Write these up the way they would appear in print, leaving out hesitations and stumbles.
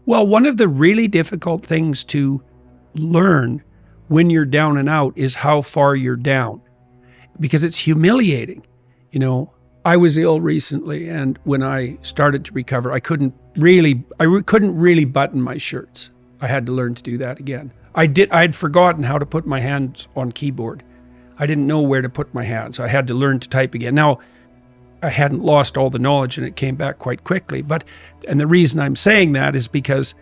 Well, one of the really difficult things to learn when you're down and out is how far you're down, because it's humiliating. I was ill recently, and when I started to recover, I couldn't really button my shirts. I had to learn to do that again. I had forgotten how to put my hands on keyboard. I didn't know where to put my hands. I had to learn to type again. Now, I hadn't lost all the knowledge, and it came back quite quickly. And the reason I'm saying that is because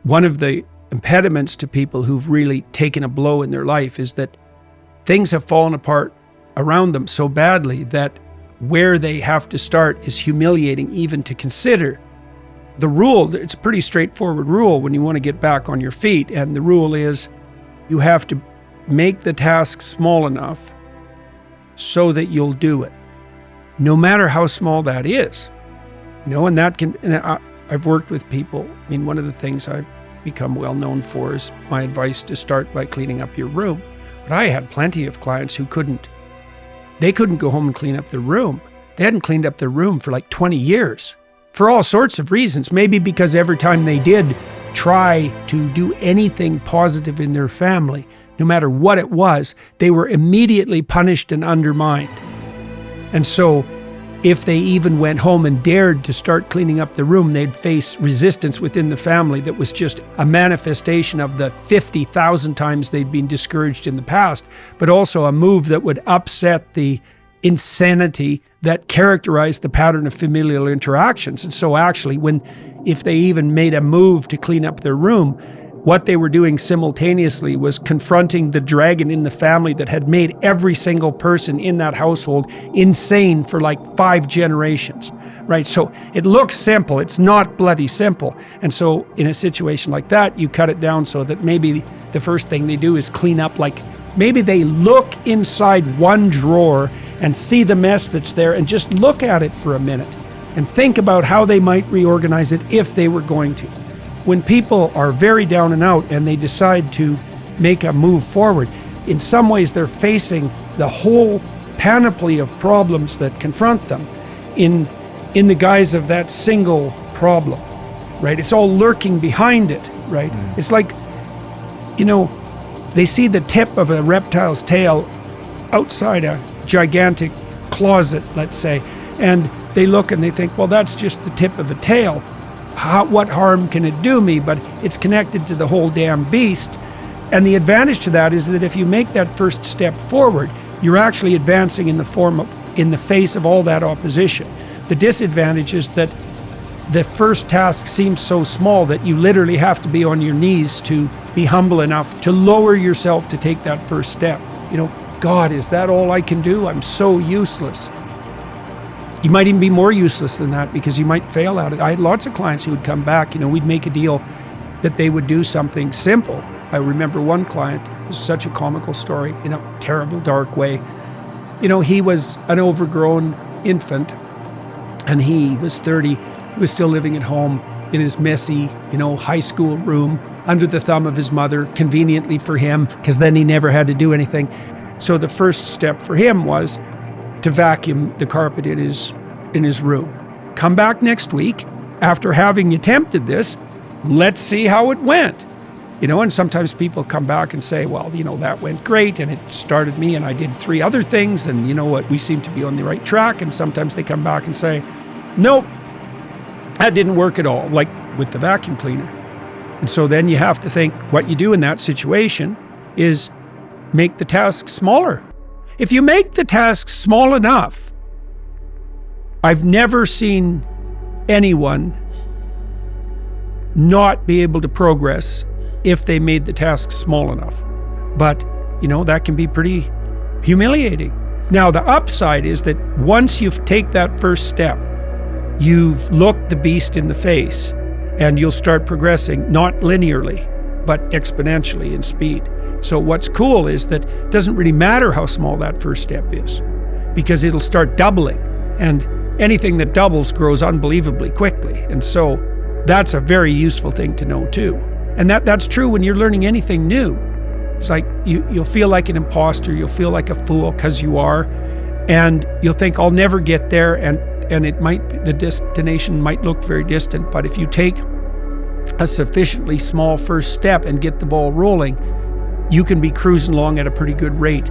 one of the impediments to people who've really taken a blow in their life is that things have fallen apart around them so badly that where they have to start is humiliating even to consider. The rule, it's a pretty straightforward rule when you want to get back on your feet, and the rule is you have to make the task small enough so that you'll do it, no matter how small that is. And that can, I've worked with people. One of the things I've become well known for is my advice to start by cleaning up your room. But I had plenty of clients who couldn't go home and clean up their room. They hadn't cleaned up their room for like 20 years for all sorts of reasons. Maybe because every time they did try to do anything positive in their family, no matter what it was, they were immediately punished and undermined. And so if they even went home and dared to start cleaning up the room, they'd face resistance within the family that was just a manifestation of the 50,000 times they'd been discouraged in the past, but also a move that would upset the insanity that characterized the pattern of familial interactions. And so actually, if they even made a move to clean up their room, what they were doing simultaneously was confronting the dragon in the family that had made every single person in that household insane for like 5 generations, right? So it looks simple. It's not bloody simple. And so in a situation like that, you cut it down so that maybe the first thing they do is clean up, like maybe they look inside one drawer and see the mess that's there and just look at it for a minute and think about how they might reorganize it if they were going to. When people are very down and out and they decide to make a move forward, in some ways they're facing the whole panoply of problems that confront them in the guise of that single problem, right? It's all lurking behind it, right? It's like, they see the tip of a reptile's tail outside a gigantic closet, let's say, and they look and they think, well, that's just the tip of a tail. What harm can it do me? But it's connected to the whole damn beast. And the advantage to that is that if you make that first step forward, you're actually advancing in the face of all that opposition. The disadvantage is that the first task seems so small that you literally have to be on your knees to be humble enough to lower yourself to take that first step. God, is that all I can do? I'm so useless. You might even be more useless than that because you might fail at it. I had lots of clients who would come back, we'd make a deal that they would do something simple. I remember one client, it was such a comical story in a terrible, dark way. He was an overgrown infant and he was 30. He was still living at home in his messy, high school room under the thumb of his mother, conveniently for him, because then he never had to do anything. So the first step for him was to vacuum the carpet in his room. Come back next week after having attempted this. Let's see how it went. And sometimes people come back and say, well, that went great and it started me and I did 3 other things and you know what, we seem to be on the right track. And sometimes they come back and say, nope, that didn't work at all, like with the vacuum cleaner. And so then you have to think what you do in that situation is make the task smaller. If you make the task small enough, I've never seen anyone not be able to progress if they made the task small enough. But, that can be pretty humiliating. Now, the upside is that once you take that first step, you've looked the beast in the face and you'll start progressing, not linearly, but exponentially in speed. So what's cool is that it doesn't really matter how small that first step is because it'll start doubling, and anything that doubles grows unbelievably quickly. And so that's a very useful thing to know too. And that's true when you're learning anything new. It's like you'll feel like an imposter, you'll feel like a fool because you are, and you'll think I'll never get there, and the destination might look very distant. But if you take a sufficiently small first step and get the ball rolling, you can be cruising along at a pretty good rate.